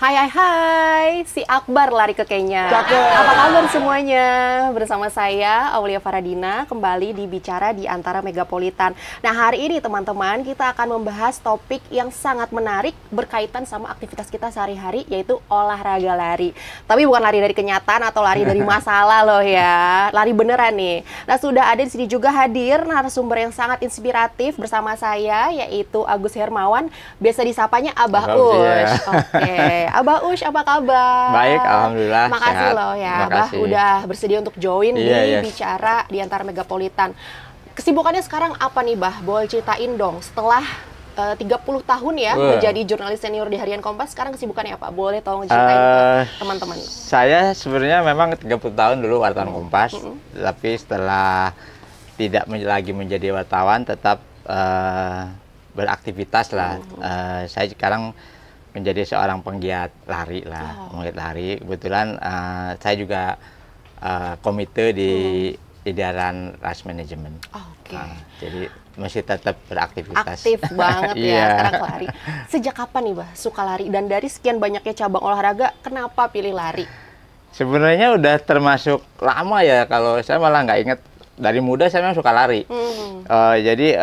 Hai hai hai, si Akbar lari ke Kenya. Cakep. Apa kabar semuanya? Bersama saya Aulia Faradina kembali di Bicara di Antara Megapolitan. Nah, hari ini teman-teman kita akan membahas topik yang sangat menarik berkaitan sama aktivitas kita sehari-hari, yaitu olahraga lari. Tapi bukan lari dari kenyataan atau lari dari masalah loh ya. Lari beneran nih. Nah, sudah ada di sini juga hadir narasumber yang sangat inspiratif bersama saya, yaitu Agus Hermawan, biasa disapanya Abah Ush. Oke. Abah Ush, apa kabar? Baik, alhamdulillah. Makasih sehat. loh ya, Makasih. Abah udah bersedia untuk join di Iya. Bicara di Antara Megapolitan. Kesibukannya sekarang apa nih, Bah? Boleh ceritain dong, setelah 30 tahun ya menjadi jurnalis senior di Harian Kompas, sekarang kesibukannya apa? Boleh tolong ceritain ke teman-teman. Saya sebenarnya memang 30 tahun dulu wartawan Kompas, tapi setelah tidak lagi menjadi wartawan, tetap beraktivitas lah. Saya sekarang menjadi seorang penggiat lari lah, penggiat lari. Kebetulan saya juga komite di edaran Rice Management. Oke. Jadi masih tetap beraktivitas. Aktif banget ya Iya. sekarang lari. Sejak kapan nih, Bah, suka lari? Dan dari sekian banyaknya cabang olahraga, kenapa pilih lari? Sebenarnya udah termasuk lama ya, kalau saya malah nggak inget. Dari muda saya memang suka lari. Jadi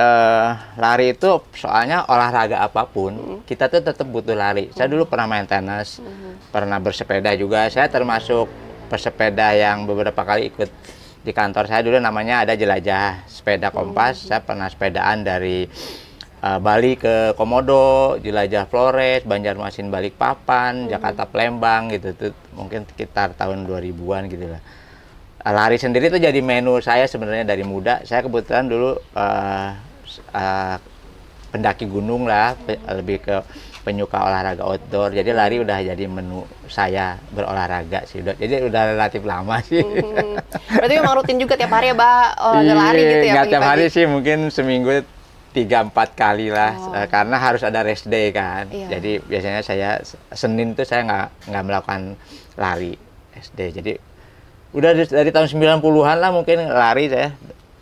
lari itu soalnya olahraga apapun, kita tuh tetap butuh lari. Saya dulu pernah main tenis, pernah bersepeda juga. Saya termasuk pesepeda yang beberapa kali ikut di kantor saya dulu, namanya ada Jelajah Sepeda Kompas. Saya pernah sepedaan dari Bali ke Komodo, Jelajah Flores, Banjarmasin Balikpapan, Jakarta Palembang gitu. Tuh mungkin sekitar tahun 2000-an gitu lah. Lari sendiri itu jadi menu saya sebenarnya dari muda. Saya kebetulan dulu pendaki gunung lah, lebih ke penyuka olahraga outdoor. Jadi lari udah jadi menu saya berolahraga sih. Jadi udah relatif lama sih. Berarti memang rutin juga tiap hari ya, Bah, olahraga lari gitu ya? Nggak tiap pagi-pagi? hari sih, mungkin seminggu 3-4 kali lah, karena harus ada rest day kan. Iya. Jadi biasanya saya Senin tuh saya nggak melakukan lari rest day. Jadi udah dari tahun 90-an lah mungkin lari saya.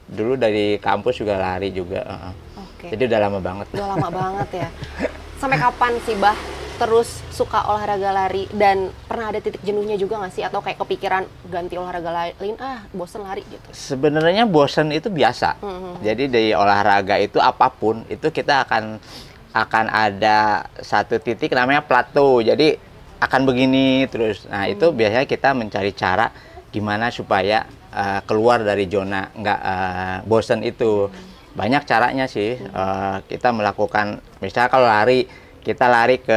Dulu dari kampus juga lari juga. Oke. Jadi udah lama banget. Udah lama banget ya. Sampai kapan sih, Bah, terus suka olahraga lari? Dan pernah ada titik jenuhnya juga nggak sih? Atau kayak kepikiran ganti olahraga lain, bosen lari gitu? Sebenarnya bosan itu biasa. Jadi dari olahraga itu apapun, itu kita akan ada satu titik namanya plateau. Jadi akan begini terus. Nah, itu biasanya kita mencari cara gimana supaya keluar dari zona nggak bosen itu. Banyak caranya sih. Kita melakukan, misalnya kalau lari, kita lari ke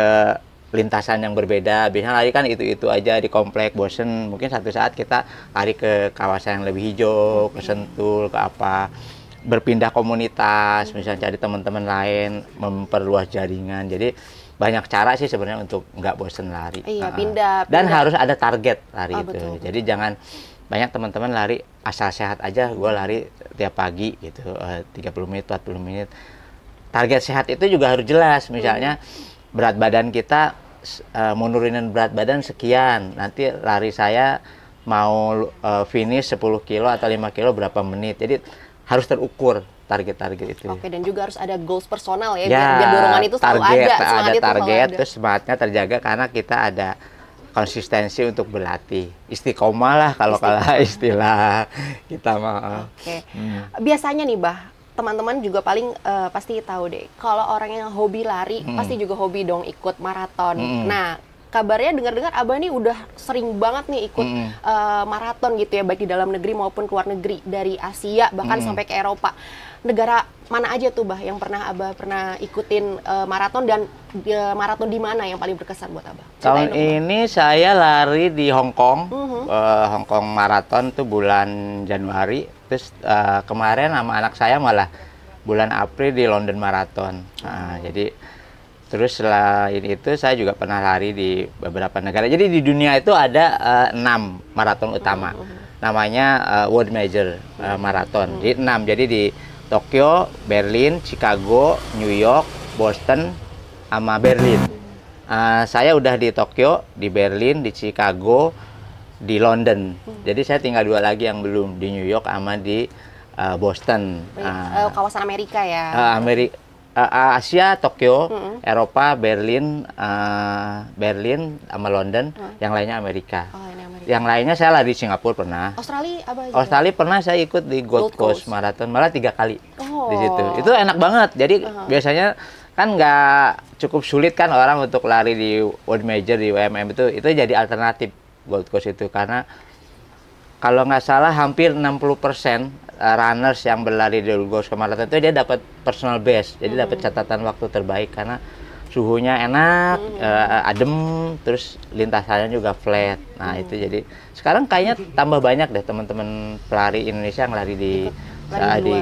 lintasan yang berbeda. Biasanya lari kan itu aja di komplek, bosen. Mungkin satu saat kita lari ke kawasan yang lebih hijau, ke Sentul, ke apa. Berpindah komunitas, misalnya cari teman-teman lain, memperluas jaringan. Jadi banyak cara sih sebenarnya untuk nggak bosen lari. Iya, pindah. Dan harus ada target lari itu. Betul. Jadi jangan banyak teman-teman lari asal sehat aja. Gue lari tiap pagi gitu, 30 menit, 40 menit. Target sehat itu juga harus jelas. Misalnya berat badan kita, mau nurunin berat badan sekian. Nanti lari saya mau finish 10 kilo atau 5 kilo berapa menit. Jadi harus terukur target-target itu. Oke, dan juga harus ada goals personal ya, biar dorongan itu selalu target, ada, semangat itu selalu target, ada. terus semangatnya terjaga karena kita ada konsistensi untuk berlatih. Istiqomah lah kalau istilah kita mah. Oke. Biasanya nih, Bah, teman-teman juga paling pasti tahu deh, kalau orang yang hobi lari pasti juga hobi dong ikut maraton. Nah, kabarnya dengar-dengar Abah nih udah sering banget nih ikut maraton gitu ya, baik di dalam negeri maupun keluar negeri, dari Asia bahkan sampai ke Eropa. Negara mana aja tuh, Bah, yang Abah pernah ikutin maraton, dan maraton di mana yang paling berkesan buat Abah? Ceritain Tahun dong, Bah. ini saya lari di Hong Kong, Hong Kong Marathon tuh bulan Januari. Terus kemarin sama anak saya malah bulan April di London Marathon. Nah, jadi terus selain itu saya juga pernah lari di beberapa negara. Jadi di dunia itu ada 6 maraton utama. Namanya World Major Marathon. Jadi 6. Jadi di Tokyo, Berlin, Chicago, New York, Boston, sama Berlin. Saya udah di Tokyo, di Berlin, di Chicago, di London. Jadi saya tinggal 2 lagi yang belum, di New York sama di Boston. Kawasan Amerika ya? Asia Tokyo, Eropa Berlin, Berlin sama London, yang lainnya Amerika. Oh, ini Amerika. Yang lainnya saya lari di Singapura pernah. Australia apa aja? Australia pernah saya ikut di Gold Coast Marathon, malah 3 kali di situ. Itu enak banget. Jadi biasanya kan nggak cukup sulit kan orang untuk lari di World Major, di WMM itu jadi alternatif Gold Coast itu, karena kalau nggak salah hampir 60% runners yang berlari di Gold Coast Marathon itu dia dapat personal best, jadi dapat catatan waktu terbaik karena suhunya enak, adem, terus lintasannya juga flat. Nah itu jadi sekarang kayaknya tambah banyak deh teman-teman pelari Indonesia yang lari di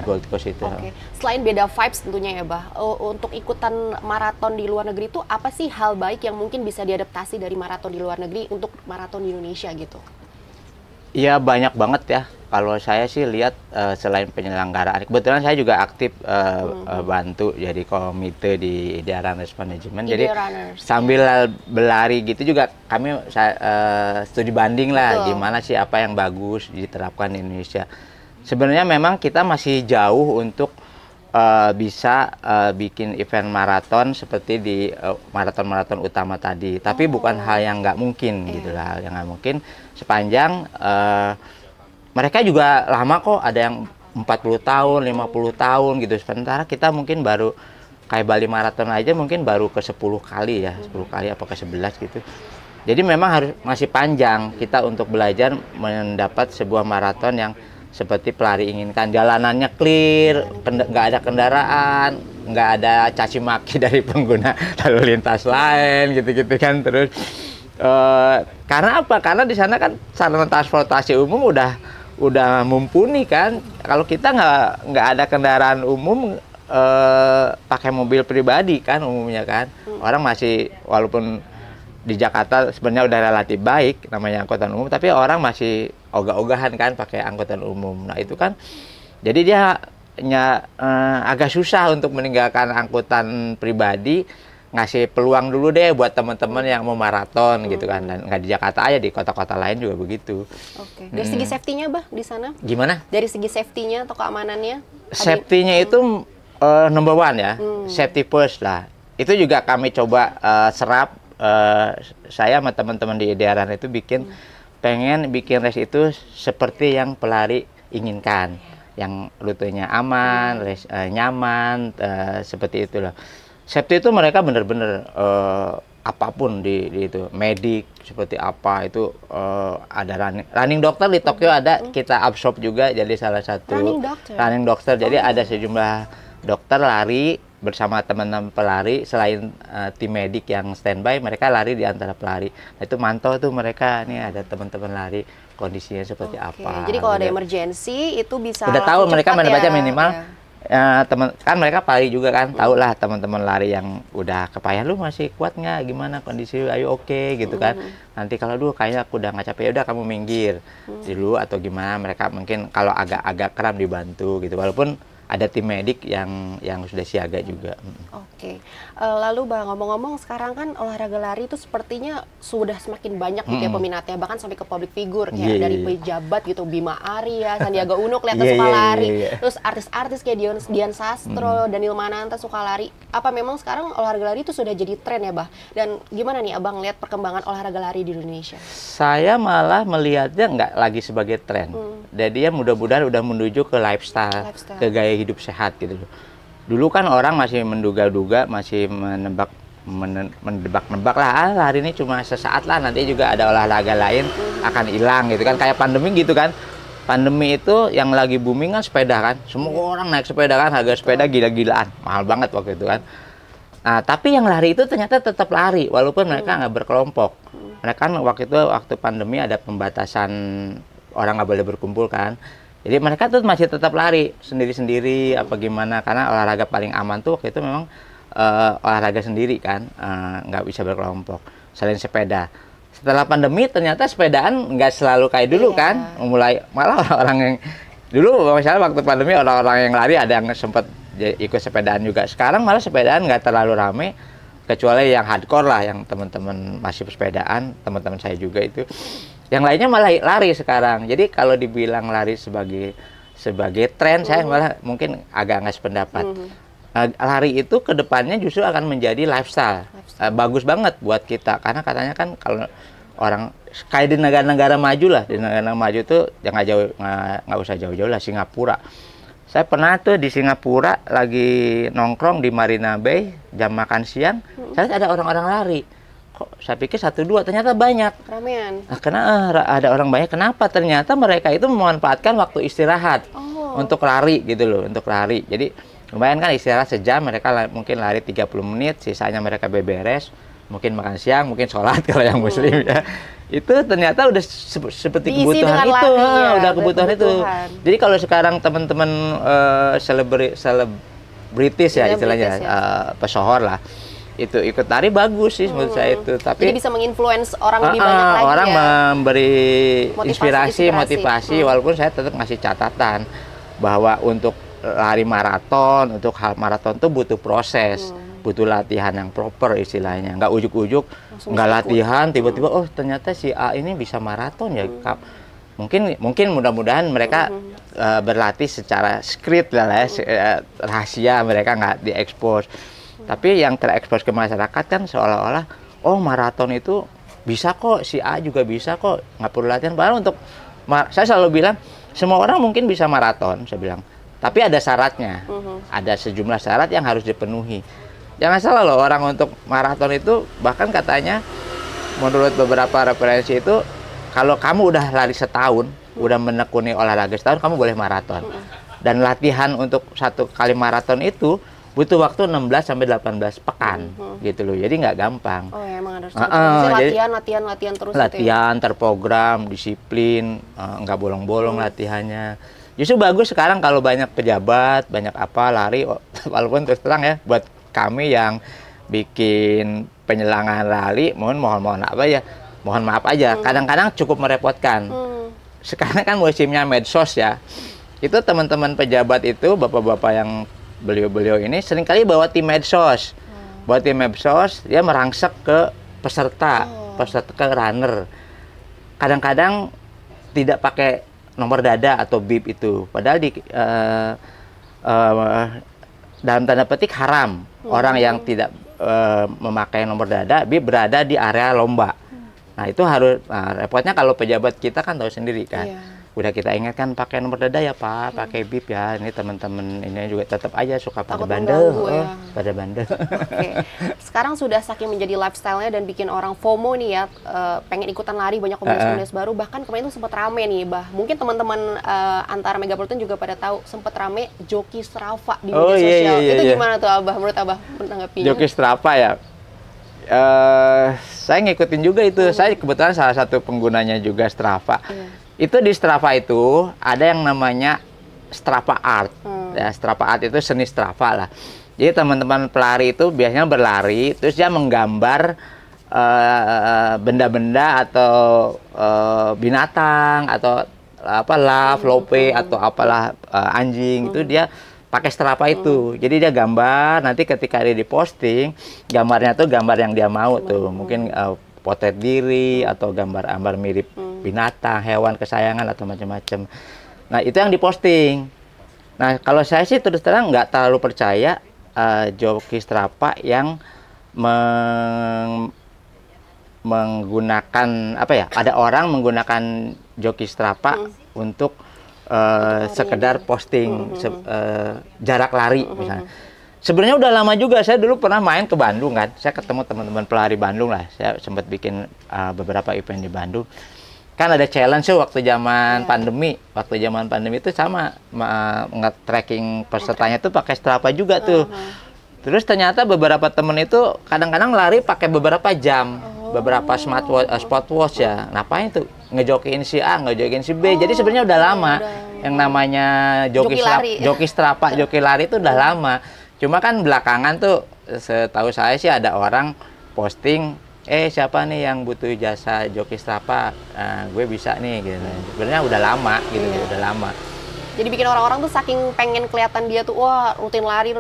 Gold Coast itu. Oke. Selain beda vibes tentunya ya, Bah, untuk ikutan maraton di luar negeri itu apa sih hal baik yang mungkin bisa diadaptasi dari maraton di luar negeri untuk maraton di Indonesia gitu? Iya banyak banget ya. Kalau saya sih lihat selain penyelenggaraan, kebetulan saya juga aktif bantu jadi komite di IDEA Runners Management. Jadi sambil berlari gitu juga kami studi banding lah. Betul. Gimana sih apa yang bagus diterapkan di Indonesia. Sebenarnya memang kita masih jauh untuk bisa bikin event maraton seperti di maraton-maraton utama tadi. Tapi bukan hal yang nggak mungkin gitu lah, hal yang nggak mungkin sepanjang mereka juga lama kok, ada yang 40 tahun, 50 tahun gitu. Sementara kita mungkin baru kayak Bali Marathon aja mungkin baru ke 10 kali ya, 10 kali apa ke 11 gitu. Jadi memang masih panjang kita untuk belajar mendapat sebuah maraton yang seperti pelari inginkan, jalanannya clear, nggak ada kendaraan, nggak ada caci maki dari pengguna lalu lintas lain, gitu-gitu kan. Terus karena apa? Karena di sana kan sarana transportasi umum udah mumpuni kan. Kalau kita nggak ada kendaraan umum, pakai mobil pribadi kan umumnya kan. Orang masih, walaupun di Jakarta sebenarnya udah relatif baik namanya angkutan umum, tapi orang masih ogah-ogahan kan pakai angkutan umum. Nah itu kan jadi dia agak susah untuk meninggalkan angkutan pribadi, ngasih peluang dulu deh buat teman-teman yang mau maraton gitu kan. Dan nggak di Jakarta aja, di kota-kota lain juga begitu. Oke. Dari segi safety-nya, Bah, di sana? Gimana? Dari segi safety-nya atau keamanannya? Safety-nya itu number one ya, safety first lah. Itu juga kami coba serap. Saya sama teman-teman di Idearan itu pengen bikin race itu seperti yang pelari inginkan, yang rutenya aman, race nyaman, seperti itu loh. Safety itu mereka bener-bener apapun di itu, medik seperti apa itu, ada running dokter di Tokyo, ada kita absorb juga jadi salah satu running dokter. Jadi ada sejumlah dokter lari bersama teman-teman pelari, selain tim medik yang standby, mereka lari di antara pelari. Nah, itu mantau tuh mereka, nih ada teman-teman lari, kondisinya seperti apa. Jadi kalau ada emergency itu bisa udah tahu mereka baca minimal. Ya. Teman kan mereka pelari juga kan, tahu lah teman-teman lari yang udah kepayahan, lu masih kuat nggak, gimana kondisi, ayo oke gitu kan. Nanti kalau dulu kayaknya aku udah nggak capek, ya udah kamu minggir dulu atau gimana. Mereka mungkin kalau agak kram dibantu gitu, walaupun ada tim medik yang sudah siaga juga. Oke. Lalu Bang, ngomong-ngomong sekarang kan olahraga lari itu sepertinya sudah semakin banyak gitu ya peminatnya, bahkan sampai ke public figure kayak dari pejabat gitu, Bima Arya, Sandiaga Uno kelihatan suka lari. Terus artis-artis kayak Dian Sastro, Daniel Mananta suka lari. Apa memang sekarang olahraga lari itu sudah jadi tren ya, Bah? Dan gimana nih Abang lihat perkembangan olahraga lari di Indonesia? Saya malah melihatnya nggak lagi sebagai tren. Jadi ya mudah-mudahan udah menuju ke lifestyle, ke gaya hidup sehat gitu loh. Dulu kan orang masih menduga-duga, masih menebak-nebak lah, hari ini cuma sesaat lah, nanti juga ada olahraga lain akan hilang gitu kan. Kayak pandemi gitu kan. Pandemi itu yang lagi booming kan sepeda kan. Semua orang naik sepeda kan, harga sepeda gila-gilaan, mahal banget waktu itu kan. Nah, tapi yang lari itu ternyata tetap lari, walaupun mereka nggak berkelompok. Mereka kan waktu pandemi ada pembatasan, orang nggak boleh berkumpul kan. Jadi mereka tuh masih tetap lari sendiri-sendiri apa gimana, karena olahraga paling aman tuh waktu itu memang olahraga sendiri kan, nggak bisa berkelompok. Selain sepeda, setelah pandemi ternyata sepedaan nggak selalu kayak dulu kan, mulai malah orang-orang yang dulu misalnya waktu pandemi orang-orang yang lari ada yang sempat ikut sepedaan juga. Sekarang malah sepedaan nggak terlalu rame, kecuali yang hardcore lah, yang teman-teman masih sepedaan, teman-teman saya juga itu. Yang lainnya malah lari sekarang. Jadi kalau dibilang lari sebagai tren, saya malah mungkin agak nggak sependapat. lari itu ke depannya justru akan menjadi lifestyle. Bagus banget buat kita karena katanya kan kalau orang kayak di negara-negara maju lah, di negara maju tuh jangan jauh, nggak usah jauh-jauh lah, Singapura. Saya pernah tuh di Singapura lagi nongkrong di Marina Bay jam makan siang, saya lihat ada orang-orang lari. Kok saya pikir 1-2, ternyata banyak. Ramean. Nah, karena ada orang banyak, kenapa? Ternyata mereka itu memanfaatkan waktu istirahat untuk lari gitu loh, untuk lari. Jadi lumayan kan istirahat sejam, mereka mungkin lari 30 menit, sisanya mereka beberes, mungkin makan siang, mungkin sholat kalau yang muslim ya. Itu ternyata udah seperti diisi kebutuhan itu, lari, ya, udah kebutuhan itu. Jadi kalau sekarang teman-teman selebritis ya istilahnya, pesohor lah, itu ikut lari bagus sih menurut saya itu. Tapi jadi bisa menginfluence orang lebih banyak lagi orang ya. Memberi Motivasi. motivasi, walaupun saya tetap ngasih catatan bahwa untuk lari maraton, untuk hal maraton itu butuh proses, butuh latihan yang proper istilahnya, nggak ujuk-ujuk, nggak latihan tiba-tiba oh ternyata si A ini bisa maraton ya. Mungkin mudah-mudahan mereka berlatih secara script lah ya, rahasia, mereka nggak diekspos. Tapi yang terekspos ke masyarakat kan seolah-olah oh maraton itu bisa kok, si A juga bisa kok, nggak perlu latihan. Padahal untuk saya selalu bilang semua orang mungkin bisa maraton, saya bilang. Tapi ada syaratnya, ada sejumlah syarat yang harus dipenuhi. Jangan salah loh, orang untuk maraton itu bahkan katanya menurut beberapa referensi itu kalau kamu udah lari setahun, udah menekuni olahraga setahun, kamu boleh maraton. Dan latihan untuk satu kali maraton itu butuh waktu 16 sampai 18 pekan gitu loh. Jadi nggak gampang. Oh ya, emang harus latihan terus. Latihan, terprogram, disiplin, nggak bolong-bolong latihannya. Justru bagus sekarang kalau banyak pejabat, banyak apa lari, walaupun terus terang ya, buat kami yang bikin penyelangan rally, mohon apa ya, mohon maaf aja, kadang-kadang cukup merepotkan. Sekarang kan musimnya medsos ya, itu teman-teman pejabat itu, bapak-bapak yang beliau-beliau ini seringkali bawa tim medsos, bawa tim medsos, dia merangsek ke peserta ke runner. Kadang-kadang tidak pakai nomor dada atau bib itu, padahal di dalam tanda petik haram orang yang tidak memakai nomor dada bib berada di area lomba. Nah itu harus, repotnya kalau pejabat kita kan tahu sendiri kan. Udah kita ingatkan pakai nomor dada ya Pak, pakai bib ya. Ini teman-teman ini juga tetap aja suka pada bandel, pada bandel. Sekarang sudah saking menjadi lifestyle-nya dan bikin orang FOMO nih ya, pengen ikutan lari, banyak komunitas baru. Bahkan kemarin itu sempat rame nih, mungkin teman-teman antara Megapolitan juga pada tahu, sempat rame joki Strava di media sosial. Itu gimana tuh Abah, menurut Abah menanggapinya? Joki Strava ya, saya ngikutin juga itu. Saya kebetulan salah satu penggunanya juga Strava. Itu di Strava itu ada yang namanya Strava Art. Ya, Strava Art itu seni Strava lah. Jadi teman-teman pelari itu biasanya berlari, terus dia menggambar benda-benda atau binatang atau apa lope atau apalah anjing itu dia pakai Strava itu. Jadi dia gambar, nanti ketika dia diposting, gambarnya tuh gambar yang dia mau tuh. Mungkin potret diri atau gambar-gambar mirip binatang, hewan kesayangan atau macam-macam. Nah, itu yang diposting. Nah, kalau saya sih terus terang nggak terlalu percaya joki Strava yang menggunakan apa ya? Ada orang menggunakan joki Strava untuk sekedar posting jarak lari misalnya. Sebenarnya udah lama juga, saya dulu pernah main ke Bandung kan. Saya ketemu teman-teman pelari Bandung lah. Saya sempat bikin beberapa event di Bandung. Kan ada challenge waktu zaman pandemi. Waktu zaman pandemi itu sama nge-tracking pesertanya tuh pakai Strava juga tuh. Terus ternyata beberapa temen itu kadang-kadang lari pakai beberapa jam, beberapa smartwatch ya. Ngapain tuh? Ngejokiin si A, ngejokiin si B. Jadi sebenarnya udah lama. Yang namanya joki Strava, joki lari itu udah lama. Cuma kan belakangan tuh setahu saya sih ada orang posting, siapa nih yang butuh jasa joki Strava, gue bisa nih gitu. Sebenarnya udah lama gitu, udah lama. Jadi bikin orang-orang tuh saking pengen kelihatan dia tuh, wah rutin lari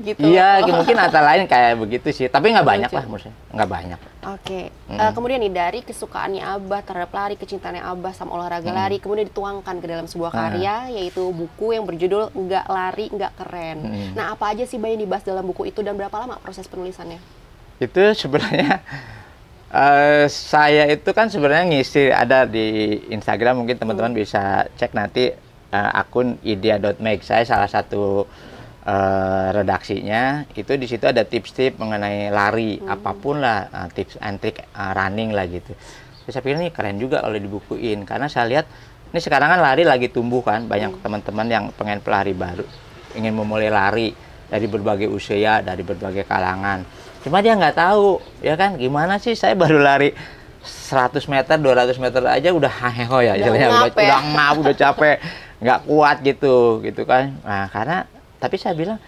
gitu. Iya, mungkin antara lain kayak begitu sih. Tapi nggak banyak lah menurut saya, nggak banyak. Oke. Kemudian nih dari kesukaannya Abah terhadap lari, kecintaannya Abah sama olahraga lari, kemudian dituangkan ke dalam sebuah karya, yaitu buku yang berjudul Nggak Lari Nggak Keren. Nah, apa aja sih Bah yang dibahas dalam buku itu dan berapa lama proses penulisannya? Itu sebenarnya saya itu kan sebenarnya ngisi ada di Instagram, mungkin teman-teman bisa cek nanti akun idea.make. Saya salah satu redaksinya. Itu di situ ada tips-tips mengenai lari, apapun lah, tips and trick running lah gitu. Terus saya pikir ini keren juga kalau dibukuin, karena saya lihat ini sekarang kan lari lagi tumbuh kan, banyak teman-teman yang pengen pelari baru, ingin memulai lari dari berbagai usia, dari berbagai kalangan. Cuma dia nggak tahu, ya kan, gimana sih saya baru lari 100 meter, 200 meter aja udah haheho ya, udah ngap, udah capek, nggak kuat gitu kan. Nah, tapi saya bilang,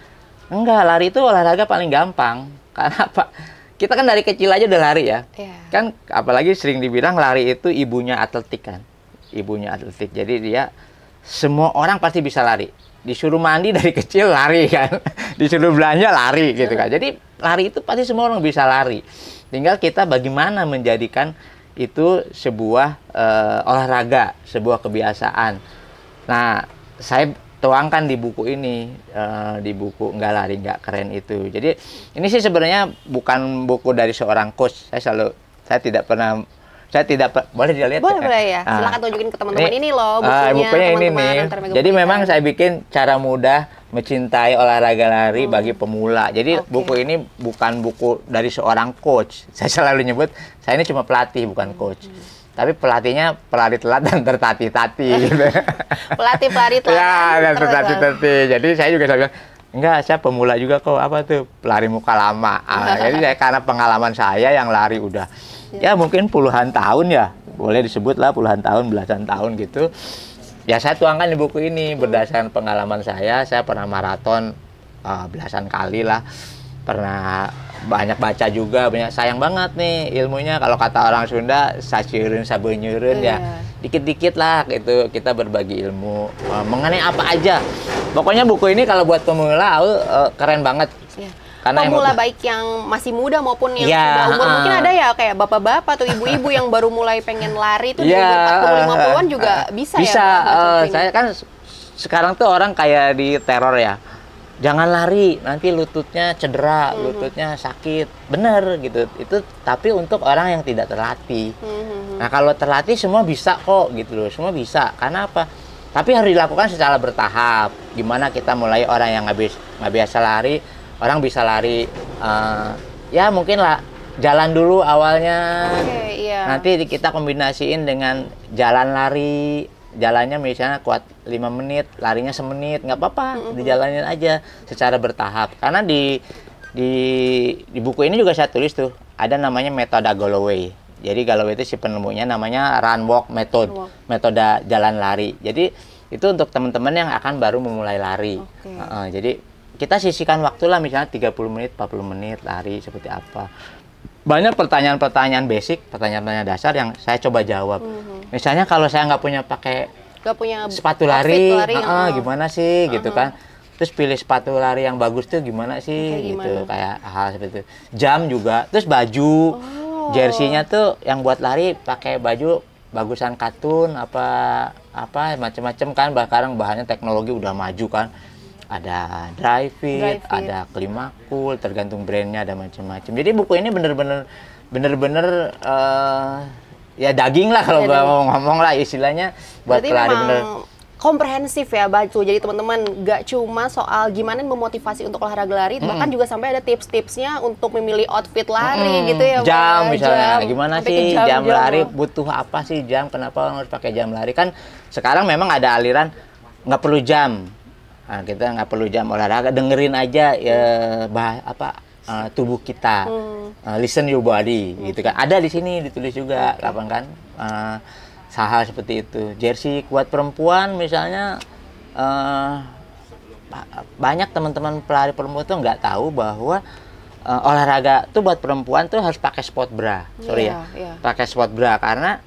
enggak, lari itu olahraga paling gampang. Karena apa? Kita kan dari kecil aja udah lari ya. Kan apalagi sering dibilang lari itu ibunya atletik kan. Ibunya atletik, jadi dia, semua orang pasti bisa lari. Disuruh mandi dari kecil lari kan, disuruh belanja lari gitu kan. Jadi lari itu pasti semua orang bisa lari. Tinggal kita bagaimana menjadikan itu sebuah olahraga, sebuah kebiasaan. Nah, saya tuangkan di buku ini, di buku Nggak Lari Nggak Keren itu. Jadi ini sih sebenarnya bukan buku dari seorang coach. Saya tidak pernah. Boleh dilihat? Boleh ya. Silakan tunjukin ke teman-teman ini loh bukunya ini nih. Jadi memang saya bikin cara mudah mencintai olahraga lari bagi pemula. Jadi buku ini bukan buku dari seorang coach. Saya selalu nyebut saya ini cuma pelatih, bukan coach. Tapi pelatihnya pelari telat dan tertati-tati gitu. Pelatih telat. Ya, dan tertati-tati. Jadi saya juga bilang, enggak, saya pemula juga kok. Apa tuh? Pelari muka lama. Jadi karena pengalaman saya yang lari udah ya mungkin puluhan tahun ya, boleh disebut lah puluhan tahun, belasan tahun gitu. Ya saya tuangkan di buku ini berdasarkan pengalaman saya pernah maraton belasan kali lah, pernah banyak baca juga, banyak. Sayang banget nih ilmunya, kalau kata orang Sunda, sasyeureun sabeunyeurun ya, dikit-dikit lah gitu, kita berbagi ilmu mengenai apa aja. Pokoknya buku ini kalau buat pemula keren banget. Karena pemula baik yang masih muda maupun yang sudah umur, mungkin ada ya kayak bapak-bapak atau ibu-ibu yang baru mulai pengen lari itu di umur 40-50-an juga bisa ya. Saya kan sekarang tuh orang kayak di teror ya. Jangan lari, nanti lututnya cedera, lututnya sakit. Bener gitu. Itu tapi untuk orang yang tidak terlatih. Nah, kalau terlatih semua bisa kok gitu loh. Semua bisa. Karena apa? Tapi harus dilakukan secara bertahap. Gimana kita mulai orang yang nggak biasa lari, orang bisa lari, ya mungkin lah jalan dulu awalnya, nanti kita kombinasiin dengan jalan lari, jalannya misalnya kuat 5 menit, larinya semenit, nggak apa-apa, dijalanin aja secara bertahap. Karena di buku ini juga saya tulis tuh, ada namanya metode Galloway. Jadi Galloway itu si penemunya namanya run walk method, metode jalan lari. Jadi itu untuk teman-teman yang akan baru memulai lari. Jadi kita sisihkan waktu lah, misalnya 30 menit, 40 menit lari seperti apa. Banyak pertanyaan-pertanyaan basic, pertanyaan-pertanyaan dasar yang saya coba jawab. Misalnya kalau saya nggak punya sepatu lari, gimana sih gitu kan. Terus pilih sepatu lari yang bagus tuh gimana sih gitu, kayak hal seperti itu. Jam juga, terus baju, jersey-nya tuh yang buat lari pakai baju bagusan katun apa macam-macam kan. Sekarang bahannya teknologi udah maju kan. Ada dry fit, ada Climacool, tergantung brandnya, ada macam-macam. Jadi buku ini bener-bener ya daging lah kalau mau ngomong lah istilahnya, buat pelari bener. Komprehensif ya baju. Jadi teman-teman nggak cuma soal gimana memotivasi untuk olahraga lari, bahkan juga sampai ada tips-tipsnya untuk memilih outfit lari gitu ya. Jam misalnya, gimana sih jam lari, butuh apa sih jam, kenapa harus pakai jam lari. Kan sekarang memang ada aliran nggak perlu jam. Nah, kita nggak perlu jam olahraga, dengerin aja ya tubuh kita, listen your body gitu kan. Ada di sini ditulis juga, kapan kan hal seperti itu. Jersey buat perempuan misalnya, banyak teman-teman pelari perempuan tuh nggak tahu bahwa olahraga tuh buat perempuan tuh harus pakai sport bra, pakai sport bra karena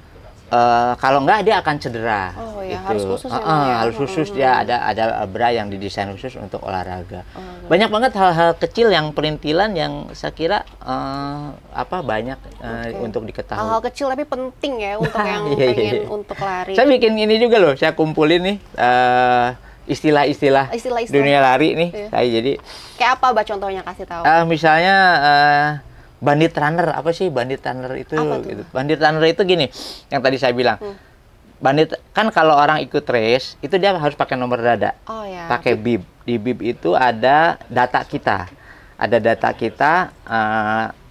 kalau enggak dia akan cedera. Oh ya, gitu. harus khusus memang ya. Harus khusus dia ada bra yang didesain khusus untuk olahraga. Banyak banget hal-hal kecil yang perintilan yang saya kira banyak untuk diketahui. Hal-hal kecil tapi penting ya untuk yang Iya, pengen iya. untuk lari. Saya bikin ini juga loh, saya kumpulin nih istilah-istilah dunia lari nih. Iya. Saya jadi Kayak apa, Mbak, contohnya, kasih tahu. misalnya bandit runner, apa sih bandit runner itu? Apa tuh? Gitu. Bandit runner itu gini, yang tadi saya bilang. Bandit kan kalau orang ikut race itu dia harus pakai nomor dada, Oh ya. pakai bib. Di bib itu ada data kita,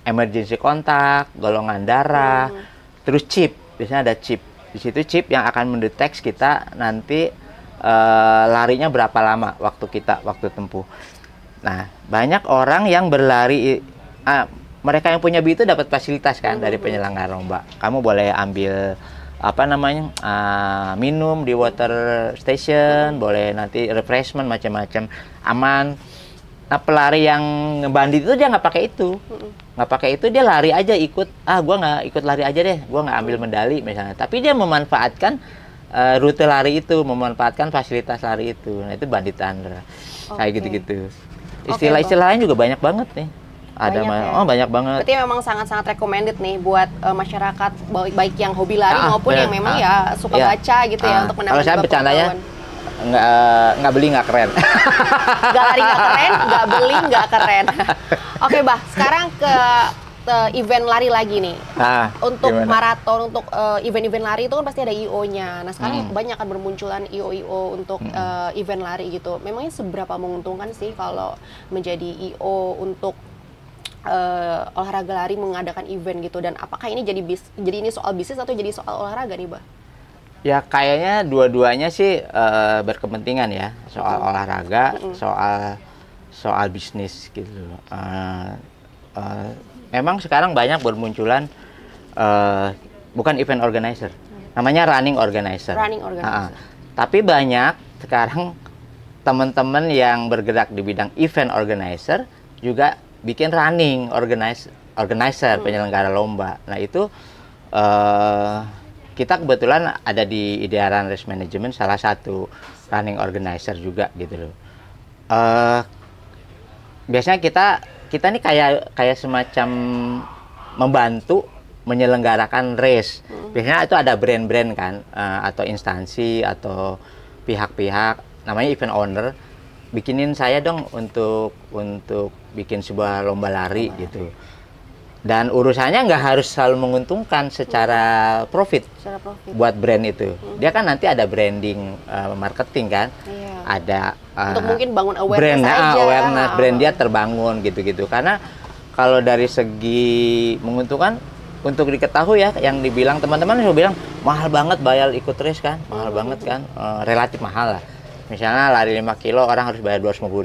emergency kontak, golongan darah, terus chip. Biasanya ada chip. Di situ chip yang akan mendeteksi kita nanti larinya berapa lama waktu tempuh. Nah, banyak orang yang berlari. Mereka yang punya BI itu dapat fasilitas kan dari penyelenggara lomba. Kamu boleh ambil minum di water station, boleh nanti refreshment macam-macam, aman. Nah, pelari yang bandit itu dia nggak pakai itu, dia lari aja ikut. Gua nggak ikut lari aja deh, gua nggak ambil medali misalnya. Tapi dia memanfaatkan rute lari itu, memanfaatkan fasilitas lari itu. Nah, itu bandit runner. Kayak gitu-gitu. Istilah-istilah lain juga banyak banget nih. Banyak banget. Berarti memang sangat-sangat recommended nih buat masyarakat baik yang hobi lari maupun yang memang ya suka baca gitu ya untuk menambah. Kalau saya bercandanya nggak beli nggak keren. Nggak lari nggak keren, nggak beli nggak keren. Oke, Bah, sekarang ke event lari lagi nih. Untuk maraton, untuk event-event lari itu kan pasti ada IO-nya. Nah, sekarang banyak kan bermunculan IO untuk event lari gitu. Memangnya seberapa menguntungkan sih kalau menjadi IO untuk olahraga lari mengadakan event gitu, dan apakah ini jadi ini soal bisnis atau jadi soal olahraga nih, Bah? Ya kayaknya dua-duanya sih berkepentingan ya, soal olahraga, soal bisnis gitu. Memang sekarang banyak bermunculan bukan event organizer, namanya running organizer. Tapi banyak sekarang teman-teman yang bergerak di bidang event organizer juga bikin running organizer, penyelenggara lomba. Nah itu kita kebetulan ada di Idearan Race Management, salah satu running organizer juga gitu loh. Biasanya kita nih kayak semacam membantu menyelenggarakan race. Biasanya itu ada brand-brand kan, atau instansi atau pihak-pihak, namanya event owner, bikinin saya dong untuk bikin sebuah lomba lari gitu. Dan urusannya nggak harus selalu menguntungkan secara profit buat brand itu. Dia kan nanti ada branding, marketing kan, ada untuk mungkin bangun awareness brand dia terbangun gitu-gitu. Karena kalau dari segi menguntungkan, untuk diketahui ya, yang dibilang teman-teman juga bilang mahal banget bayar ikut race kan, mahal banget kan, relatif mahal lah. Misalnya lari 5 kilo orang harus bayar 250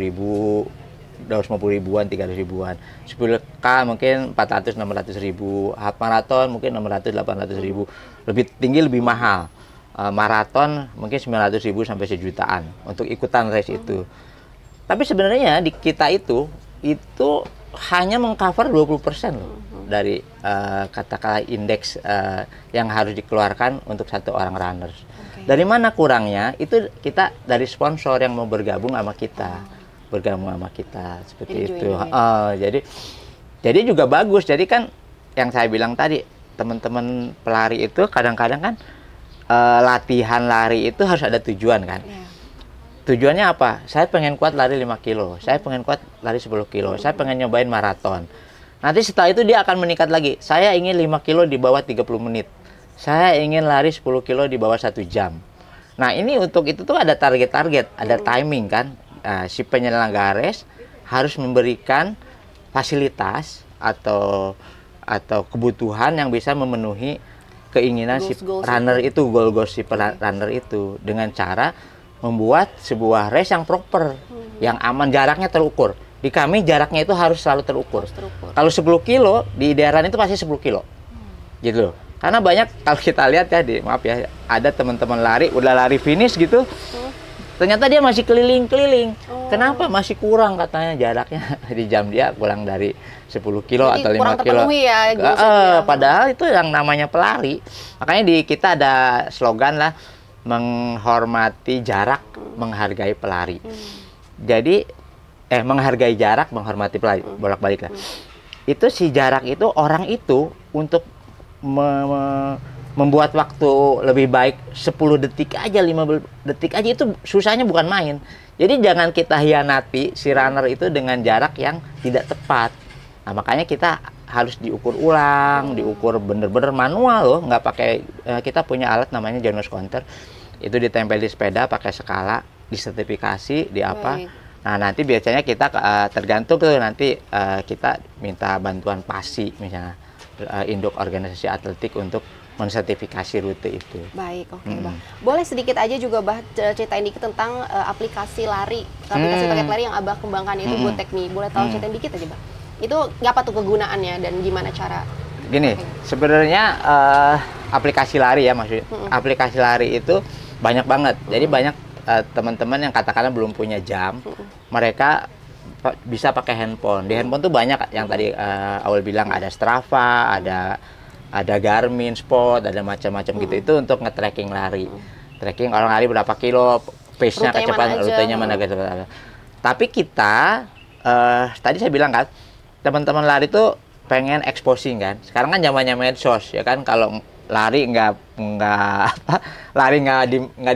ribuan, 300 ribuan. 10K mungkin 400-600 ribu. Half marathon mungkin 600-800 ribu. Lebih tinggi lebih mahal. Maraton mungkin 900 ribu sampai sejutaan untuk ikutan race itu. Tapi sebenarnya di kita itu hanya mengcover 20% loh dari katakanlah indeks yang harus dikeluarkan untuk satu orang runners. Dari mana kurangnya? Itu kita dari sponsor yang mau bergabung sama kita. Seperti itu. Jadi juga bagus. Jadi kan yang saya bilang tadi, teman-teman pelari itu kadang-kadang kan latihan lari itu harus ada tujuan kan. Tujuannya apa? Saya pengen kuat lari 5 kilo, saya pengen kuat lari 10 kilo, saya pengen nyobain maraton. Nanti setelah itu dia akan meningkat lagi. Saya ingin 5 kilo di bawah 30 menit. Saya ingin lari 10 kilo di bawah 1 jam. Nah, ini untuk itu tuh ada target-target, ada timing kan. Si penyelenggara race harus memberikan fasilitas atau kebutuhan yang bisa memenuhi keinginan si runner itu, goal-goal si runner itu, dengan cara membuat sebuah race yang proper, yang aman, jaraknya terukur. Di kami jaraknya itu harus selalu terukur. Kalau 10 kilo, di Idearan itu pasti 10 kilo. Gitu loh. Karena banyak, kalau kita lihat ya, maaf ya, ada teman-teman lari, udah lari finish gitu, Ternyata dia masih keliling-keliling. Oh. Kenapa? Masih kurang katanya jaraknya di jam dia kurang dari 10 kilo Jadi atau 5 kurang kilo. terpenuhi ya, goalsnya. Padahal itu yang namanya pelari. Makanya di kita ada slogan lah, menghormati jarak, menghargai pelari. Jadi menghargai jarak, menghormati pelari, bolak-balik lah. Itu si jarak itu orang itu untuk membuat waktu lebih baik 10 detik aja, 15 detik aja, itu susahnya bukan main. Jadi jangan kita hianati si runner itu dengan jarak yang tidak tepat. Nah, makanya kita harus diukur ulang, diukur bener-bener manual loh, nggak pakai, kita punya alat namanya Janus Counter. Itu ditempel di sepeda pakai skala, disertifikasi, di apa. Baik. Nah, nanti biasanya kita tergantung tuh nanti kita minta bantuan PASI misalnya, induk organisasi atletik untuk mensertifikasi rute itu. Baik, oke, Bah. Boleh sedikit aja juga, Bah, ceritain dikit tentang aplikasi lari, aplikasi paket lari yang Abah kembangkan itu, GoTechMe. Boleh tahu ceritain dikit aja, Bah? Itu apa tuh kegunaannya dan gimana cara? Gini, sebenarnya aplikasi lari ya maksudnya. Aplikasi lari itu banyak banget. Jadi banyak teman-teman yang katakanlah belum punya jam, mereka bisa pakai handphone. Di handphone tuh banyak yang tadi awal bilang, ada Strava, ada Garmin Sport, ada macam-macam gitu. Itu untuk nge-tracking lari. Tracking orang lari berapa kilo, pace-nya, kecepatan, rutenya mana gitu. Tapi kita tadi saya bilang kan, teman-teman lari tuh pengen exposing kan. Sekarang kan zamannya medsos ya kan, kalau lari nggak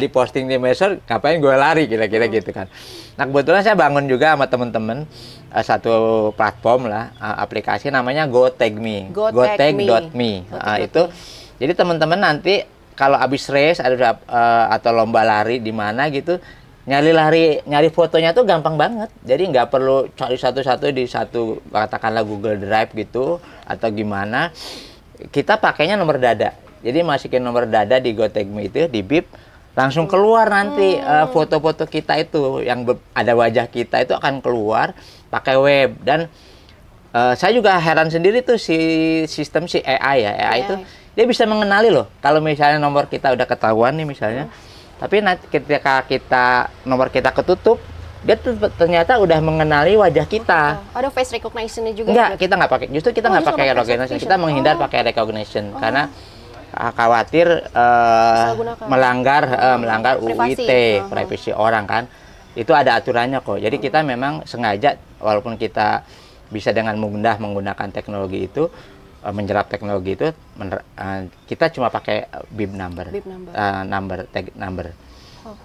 diposting di medsos, ngapain gue lari kira-kira gitu kan. Nah, kebetulan saya bangun juga sama teman-teman satu platform lah, aplikasi namanya GoTechMe. GoTech.me. Itu jadi teman-teman nanti kalau habis race atau lomba lari di mana gitu, nyari fotonya tuh gampang banget. Jadi nggak perlu cari satu-satu di satu, katakanlah Google Drive gitu atau gimana. Kita pakainya nomor dada. Jadi masukin nomor dada di GoTechMe itu, di bip, langsung keluar nanti foto-foto kita itu yang ada wajah kita itu akan keluar pakai web. Dan saya juga heran sendiri tuh si sistem si AI ya, AI itu dia bisa mengenali loh kalau misalnya nomor kita udah ketahuan nih misalnya. Tapi nanti ketika nomor kita ketutup, dia tuh ternyata udah mengenali wajah kita. Ada face recognition-nya juga? Enggak, kita nggak pakai. Justru kita nggak pakai recognition. Kita menghindar pakai recognition karena khawatir melanggar UIT, privasi orang kan. Itu ada aturannya kok. Jadi kita memang sengaja, walaupun kita bisa dengan mudah menggunakan teknologi itu, menjerap teknologi itu, kita cuma pakai bib number, tag number.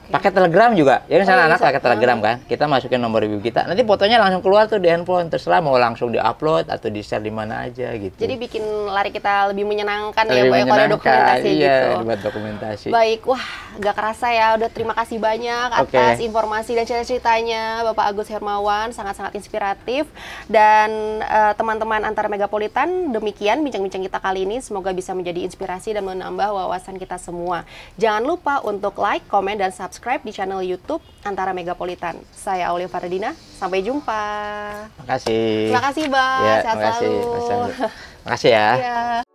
Pakai Telegram juga. Jadi misalnya anak pakai Telegram kan, kita masukin nomor bib kita, nanti fotonya langsung keluar tuh di handphone, terserah mau langsung diupload atau di-share di mana aja gitu. Jadi bikin lari kita lebih menyenangkan ya, Pak, kalau ada dokumentasi gitu. Iya, buat dokumentasi. Baik, wah, gak kerasa ya, udah terima kasih banyak atas informasi dan cerita-ceritanya Bapak Agus Hermawan, sangat-sangat inspiratif. Dan teman-teman Antara Megapolitan, demikian bincang-bincang kita kali ini, semoga bisa menjadi inspirasi dan menambah wawasan kita semua. Jangan lupa untuk like, komen, dan subscribe di channel YouTube Antara Megapolitan. Saya Aulia Faradina, sampai jumpa. Makasih. Terima kasih, Bang. Ya, Sehat selalu. Makasih ya. Ya.